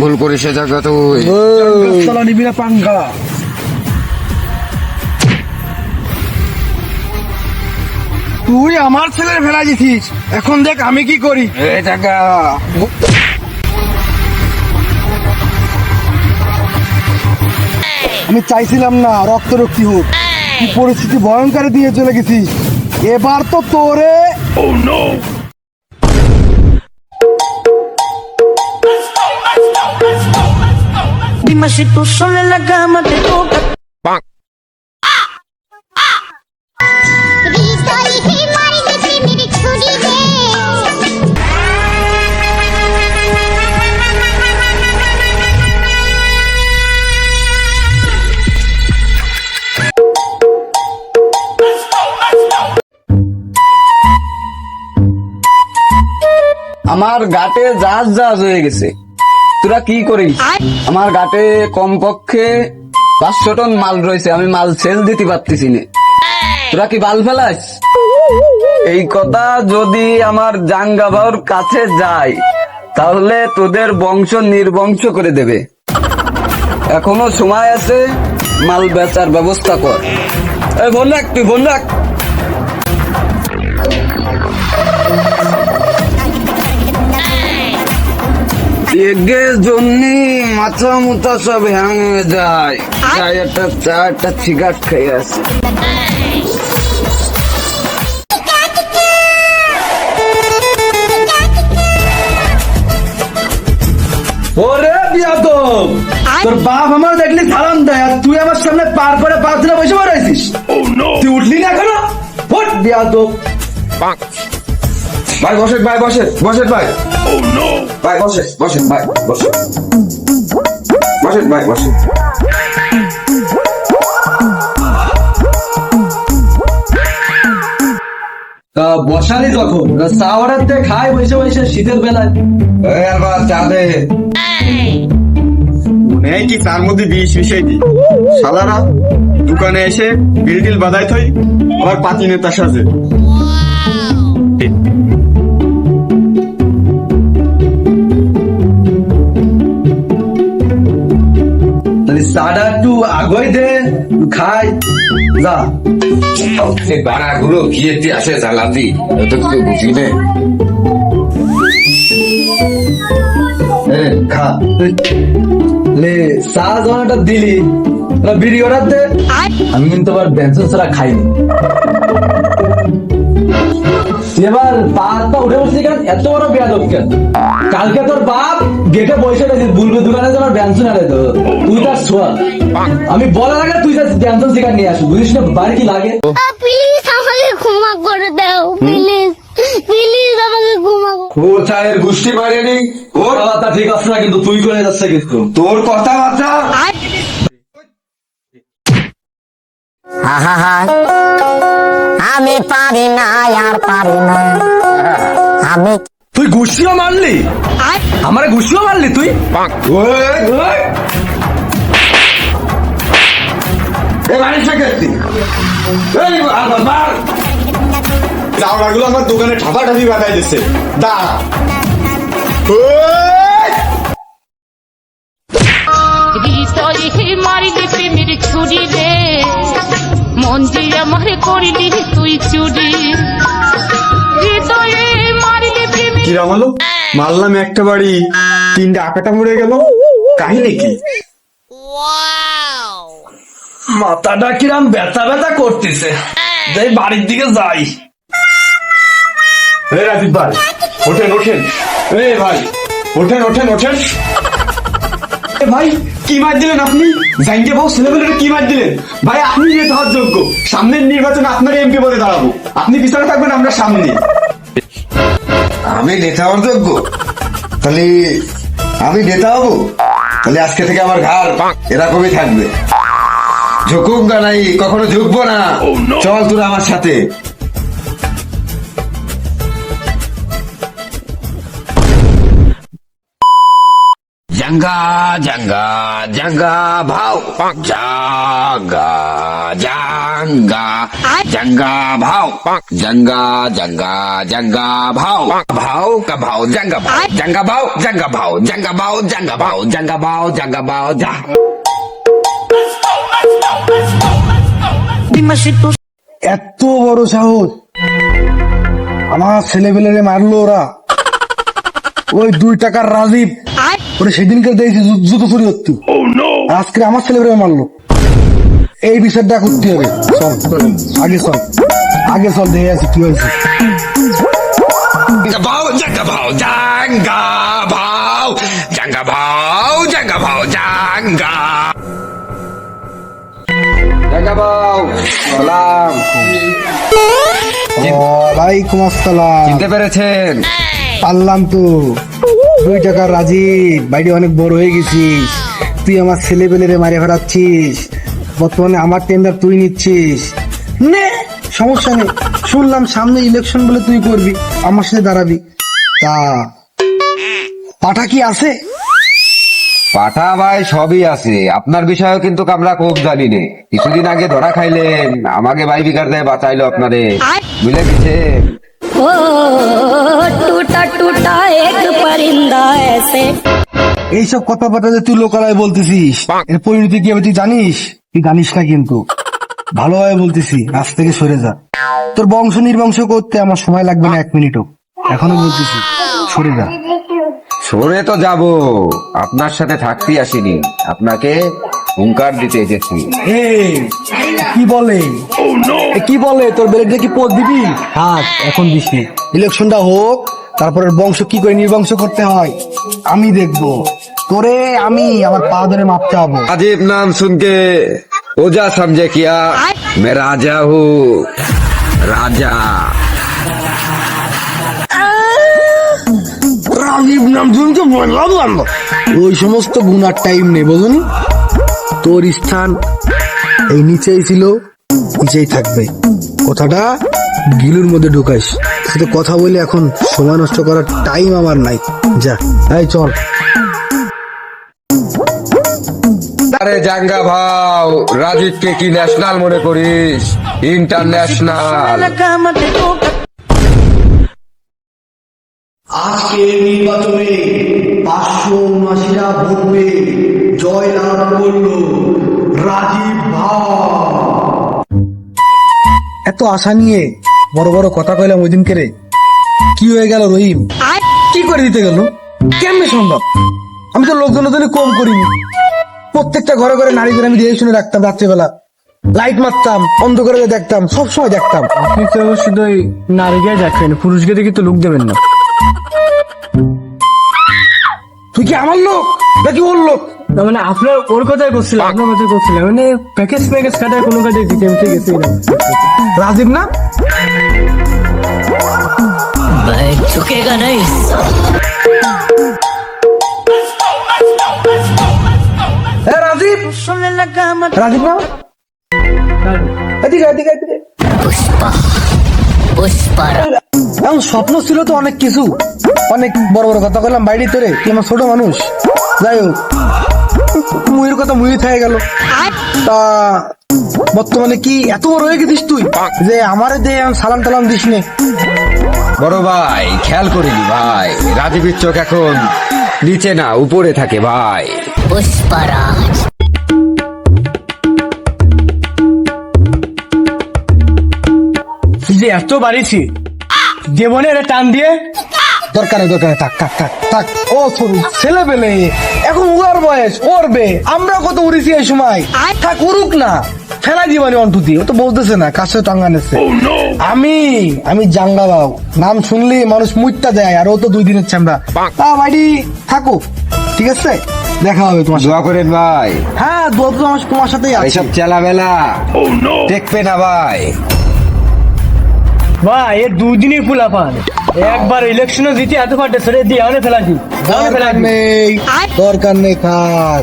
ভুল করিস জায়গা তুই নিবি না পাঙ্গা। তুই আমার ছেলের ফেলা দিছিস, এখন দেখ আমি কি করি। জায়গা আমি চাইছিলাম না রক্তারক্তি হোক, কি পরিস্থিতি ভয়ঙ্কর দিয়ে চলে গেছিস। এবার তো তোরে Dime si tú sola en la cama te toca. আমার গাটে জাহাজ জাহাজ হয়ে গেছে, তোরা কি করিস? আমার গাটে কমপক্ষে 500 টন মাল রয়েছে, আমি মাল সেল দিতে পারতেছি না, তোরা কি বাল ফেলাস? এই কথা যদি আমার জাঙ্গাবাউর কাছে যায় তাহলে তোদের বংশ নির্বংশ করে দেবে। এখনো সময় আছে, মাল বেচার ব্যবস্থা কর। এই ফোন রাখ, তুই ফোন রাখ। এগের জন্য মাথা মুথা সব হ্যাং হয়ে যায়। চারটা সিগারেট খেয়ে আছে। ওরে বিয়াদব, তোর বাপ আমার দেখলি সালাম দেয় আর তুই আমার সামনে পার করে পাঁচ দিনে বসে বেড়াইছিস। তুই উঠলি না কেন? ওঠ বিয়াদব। ভাই বসে, ভাই বসে, বসে ভাই। ভাই বসে, বসে ভাই, বসে, বসে ভাই, বসে। বসালি তখন চা অর্ডার দিয়ে খাই বসে বসে শীতের বেলায়। চা দে। নেই কি তার মধ্যে বিষ মিশাই দি, সালারা দোকানে এসে বিল টিল বাদাই থই, আবার পাতি নেতা সাজে। চাটা একটু আগুয়াই দে, খাই যা। বাড়াগুলো খেয়েতে আসে জ্বালাতি, এত কিছু বুঝি নে। খা লে, চা জনাটা দিলি, বিড়ি অর্ডার দে। আমি কিন্তু আবার ব্যঞ্জন ছাড়া খাইনি। এবার পা উঠে বসছি কেন? এত বড় বেয়াদব কেন? কালকে তোর বাপ গেটে বসে গেছিস, বলবে দোকানে তোমার ব্যঞ্জন আনে তো, তুই তার ছোয়া। আমি বলার আগে তুই ব্যঞ্জন শিকার নিয়ে আসবি, বুঝিস না বাড়ি কি লাগে। প্লিজ আমাকে ক্ষমা করে দাও, প্লিজ প্লিজ আমাকে ক্ষমা করো। কোথায় গোষ্ঠী বাড়িনি? ওর কথা ঠিক আছে না, কিন্তু তুই করে যাচ্ছে কিন্তু তোর কথাবার্তা। আমি পারি না, আর পারি না আমি। তুই ঘুষিও মারলি, আমারে ঘুষিও মারলি তুই। চাওড়াগুলো আমার দোকানে ঠাপা ঠাপি বাদাই দিচ্ছে। দা মারিলি প্রেমের ছুরি রে, মন দিয়ে আমার করিলি তুই চুরি। হৃদয়ে মারিলি প্রেমের। কিরাম হলো? মারলাম একটা বাড়ি, 3টে আকাটা মরে গেল, কাহিনী কি? মাথাটা কিরাম ব্যথা ব্যথা করতেছে, যাই বাড়ির দিকে যাই। রাজীব ভাই ওঠেন, ওঠেন। ভাই ওঠেন, ওঠেন, ওঠেন। ভাই কি মার দিলেন আপনি? জাইনকে বহু ছেলেমেয়েরা কি মার দিলেন? ভাই আপনি নেতা হওয়ার যোগ্য, সামনের নির্বাচনে আপনার এমপি পদে দাঁড়াবো, আপনি পিছনে থাকবেন, আমরা সামনে। আমি নেতা হওয়ার যোগ্য? তাহলে আমি নেতা হবো? তাহলে আজকে থেকে আমার ঘাড় এরকমই থাকবে, ঝুঁকুক না নাই, কখনো ঝুঁকবো না। চল তোরা আমার সাথে। জাঙ্গা জাঙ্গা জাঙ্গা ভাও জাঙ্গা জাঙ্গা জাঙ্গা ভাও জাঙ্গা জাঙ্গা জাঙ্গা ভাও ভাও কা ভাও জাঙ্গা ভাও জাঙ্গা ভাও জাঙ্গা ভাও জাঙ্গা ভাও জাঙ্গা ভাও জাঙ্গা ভাও জাঙ্গা ভাও যা Dime si tú এত বড় সাহস, আমার ছেলেপেলেরে মারলো ওরা। ওই 2 টাকার রাজীব ওরা সেদিনকে দেখেছি জুতো চুরি করতে, আজকে আমার ছেলেপেলে মারলো। এই বিষয়টা করতে হবে। চল আগে চল, আগে চল, দেখে আছি কি হয়েছে। জাঙ্গা ভাও জাঙ্গা ভাও জাঙ্গা ভাও জাঙ্গা ভাও জাঙ্গা ভাও জাঙ্গা জাঙ্গা বাউ, সালাম। ওয়ালাইকুম আসসালাম। চিনতে পেরেছেন? পারলাম তো। 2 টাকার রাজীব, বাইরে অনেক বড় হয়ে গেছিস তুই, আমার ছেলে পেলেরে মারে ফেরাচ্ছিস, বর্তমানে আমার টেন্ডার তুই নিচ্ছিস। নে, সমস্যা নেই। শুনলাম সামনে ইলেকশন বলে তুই করবি, আমার সাথে দাঁড়াবি। তা পাঠা কি আছে? পাঠা ভাই সবই আছে, আপনার বিষয়েও কিন্তু আমরা খুব জানি নে। কিছুদিন আগে ধরা খাইলেন, আমাকে ভাই বিকার দেয় বাঁচাইলো আপনারে, বুঝলে গেছেন? ओ टूटा टूटा एक परिंदा ऐसे এইসব কথা বার্তা যে তুই লোকালয়ে বলতেছিস, এর পরিণতি কি হবে তুই জানিস? তুই জানিস না কিন্তু, ভালোভাবে বলতেছি, আজ থেকে সরে যা। তোর বংশ নির্বংশ করতে আমার সময় লাগবে না 1 মিনিটও। এখনো বলতেছি, সরে যা। সরে তো যাব, আপনার সাথে থাকতে আসিনি, আপনাকে হুঙ্কার দিতে এসেছি। এই, কি বলে কি বলে তোর বেলেটে কি পদ দিবি? থাক, এখন দিস নে। ইলেকশনটা হোক, তারপরে বংশ কি করে নির্বংশ করতে হয় আমি দেখবো। তোরে আমি আমার পা ধরে মাপ চাবো। अजीब नाम सुन के ओझा समझे क्या मैं राजा हूँ, राजा। রাজীব নাম শুনতে বললাম, ওই সমস্ত গুনার টাইম নেই, বুঝুন? তোর স্থান এই নিচেই ছিল, নিচেই থাকবে। কথাটা গিলুর মধ্যে ঢুকাইস। সাথে কথা বলে এখন সময় নষ্ট করার টাইম আমার নাই। যা, এই চল। আরে জাঙ্গা ভাও, রাজীবকে কি ন্যাশনাল মনে করিস? International. la cama te toca. আজকে নির্বাচনে 579টা ভোট পেয়ে জয় লাভ করলো রাজীব ভাই। এত আশা নিয়ে বড় বড় কথা কইলাম ওই দিনকে রে, কি হয়ে গেল রহিম? কি করে দিতে গেল? কেমনে সম্ভব? আমি তো লোকজন কম করিনি, প্রত্যেকটা ঘরে ঘরে নারীদের আমি দেখে শুনে রাখতাম, রাত্রেবেলা লাইট মারতাম, অন্ধকারে দেখতাম, সবসময় দেখতাম। আপনি তো শুধু নারীকে দেখেন, পুরুষকে দেখে তো লোক দেবেন না। তুই কি আমার লোক নাকি ওর লোক? না মানে আপনার ওর কথাই করছিলাম, আপনার কথাই করছিলাম, মানে প্যাকেজ কাটায় কোনো কাজে দিতে আমি গেছি না। রাজীব না? झुकेगा नहीं হ্যাঁ Rajib, solo en la cama te Rajib না? এদিকে এদিকে এদিকে। এখন স্বপ্ন ছিল তো অনেক কিছু, অনেক বড় বড় কথা বললাম বাইরে তোরে, তুই আমার ছোট মানুষ। যাই হোক, মুহির কথা মুহি থেকে গেল। তা বর্তমানে কি এত বড় হয়ে গেছিস তুই যে আমারে দে সালাম টালাম দিস নে? বড় ভাই খেয়াল করিনি ভাই, রাজীবের চোখ এখন নিচে না উপরে থাকে ভাই। যে এত বাড়িছি জীবনে এটা টান দিয়ে দরকার নেই, দরকার নেই, থাক থাক থাক থাক। ও ছেলে পেলে এখন উড়ার বয়স, ওরবে। আমরা কত উড়েছি এই সময়, থাক উড়ুক না, ফেলা দিবানি অন্টু দিয়ে। ও তো বলতেছে না, কাছে টাঙ্গা নেছে। আমি জাঙ্গা বাবু, নাম শুনলে মানুষ মুইটটা দেয়, আর ও তো 2 দিনের চামড়া। তা বাড়ি থাকো, ঠিক আছে? দেখা হবে তোমার সাথে। দোয়া করেন ভাই, হ্যাঁ, দোয়া তো তোমার সাথেই আছে। এইসব চেলাবেলা দেখবে না ভাই। ভাই এর 2 দিনই ফুলা পান, একবার ইলেকশনে জিতে এত পাটে ছেড়ে দিয়ে আনে ফেলাছি। দরকার নেই, দরকার নেই, থাক।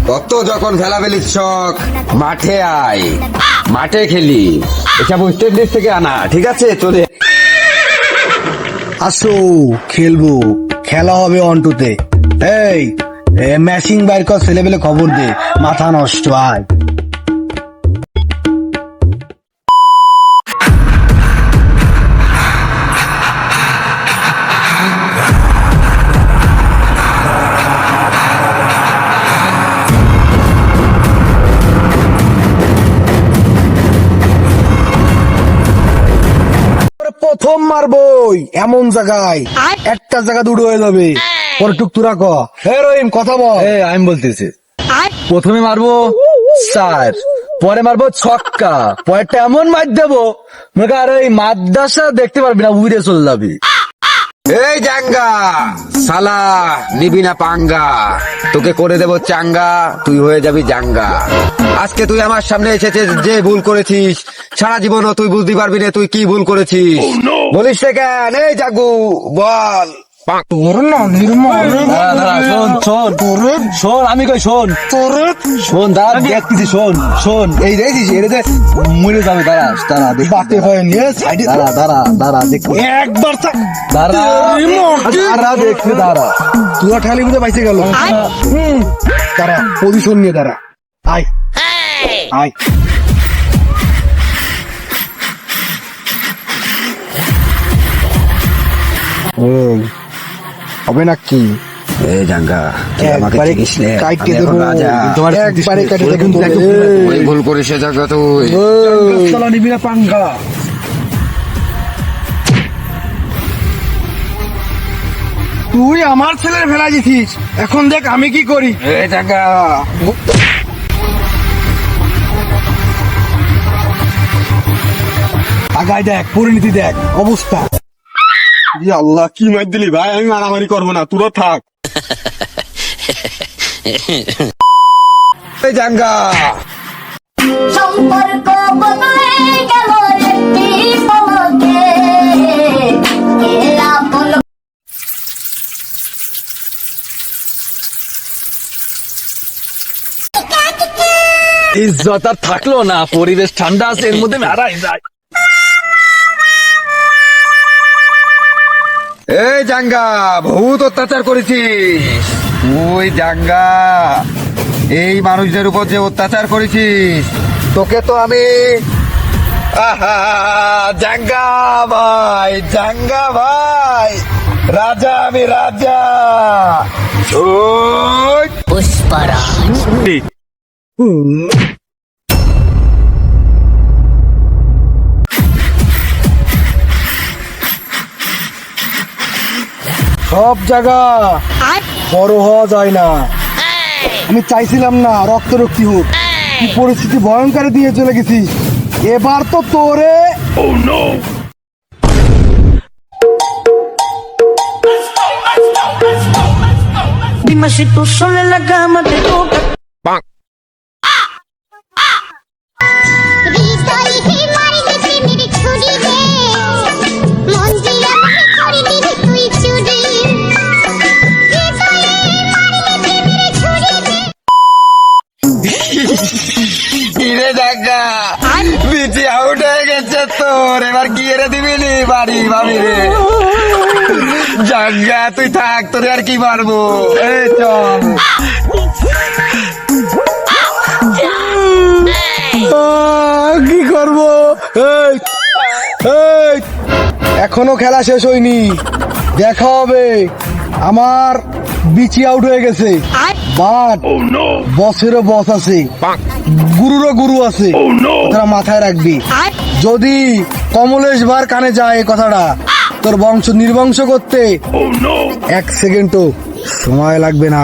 কত যখন ফেলাফেলির শখ, মাঠে আয়, মাঠে খেলি। এসব ওয়েস্টার্ন ডিশ থেকে আনা, ঠিক আছে? চলে আসো, খেলবো, খেলা হবে অন্টুতে। এই মেশিন বাইর কর, ছেলেবেলে খবর দে, মাথা নষ্ট আয়। প্রথম মারবই এমন জায়গায়, একটা জায়গা দুটো হয়ে যাবে। পরে টুকটুরা ক, হে রহিম কথা বল। আমি বলতেছি, প্রথমে মারবো 4, পরে মারবো ছক্কা, পরেরটা এমন মার দেবো মনে আর ওই মাদ্রাসা দেখতে পারবি না, উড়ে চলে যাবি। এই জাঙ্গা সালা, নিবি না পাঙ্গা, তোকে করে দেব চাঙ্গা, তুই হয়ে যাবি জাঙ্গা। আজকে তুই আমার সামনে এসেছিস, যে ভুল করেছিস সারা জীবনও তুই বুঝতে পারবি না তুই কি ভুল করেছিস। বলিস না কেন? এই জাগু বল। দাঁড়া, শোন, আমি কই শোন, দাঁড়া দেখতেছি, শোন, এই দেখছিস এটা যে মরে যাবে, দাঁড়া দেখতে হয়নি, দাঁড়া দেখতে একবার, দাঁড়া দেখতে, দাঁড়া তুই ঠালি বুঝে বাইসে গেল। দাঁড়া, পজিশন নিয়ে দাঁড়া, আয়। হবে না কি? এই জাঙ্গা তুই আমাকে একবারে চিনিস নে, কাইটে আমি এখন দেবো, রাজা। একবারে কেটে দেবো। ওই ভুল করিস না জাঙ্গা তুই। নিবি না পাঙ্গা। তুই আমার ছেলের ফেলা দিছিস, এখন দেখ আমি কি করি। এই জাঙ্গা আগায় দেখ, পরিণতি দেখ, অবস্থা। আল্লাহ কি মার দিলি ভাই, আমি মারামারি করবো না, তোরা থাক। এই জাঙ্গা সম্পর্ক বদলে গেল একটি পলকে, এরা পলক ইজ্জত আর থাকলো না, পরিবেশ ঠান্ডা আছে, এর মধ্যে মারাই যায়। এই জাঙ্গা বহুত অত্যাচার করেছিস তুই জাঙ্গা, এই মানুষদের উপর যে অত্যাচার করেছিস তোকে তো আমি জাঙ্গা ভাই রাজা, আমি রাজা। ওই সব জায়গা বড় হওয়া যায় না। আমি চাইছিলাম না রক্তারক্তি হোক, কি পরিস্থিতি ভয়ঙ্কর দিয়ে চলে গেছিস। এবার তো তোরে Dime si tú sola en la cama te toca. হৃদয় হে মারি দে প্রেমের ছুরি রে, মন দিয়া আমাকে করে দিবি তুই চুরি। হৃদয়ে মারি দে প্রেমের ছুরি রে। কিরে জাঙ্গা বিচি আউট হয়ে গেছে তোর, এবার কি এরে দিবি নি বাড়ি ভাবি রে। জাঙ্গা তুই থাক, তোরে আর কি মারবো। এই চল কি করবো? এই, এই, এখনো খেলা শেষ হয়নি, দেখা হবে। আমার বিচি আউট হয়ে গেছে, বাট বসেরও বস আছে, গুরুরও গুরু আছে, তোরা মাথায় রাখবি। যদি কমলেশ ভার কানে যায় এই কথাটা, তোর বংশ নির্বংশ করতে 1 সেকেন্ডও সময় লাগবে না।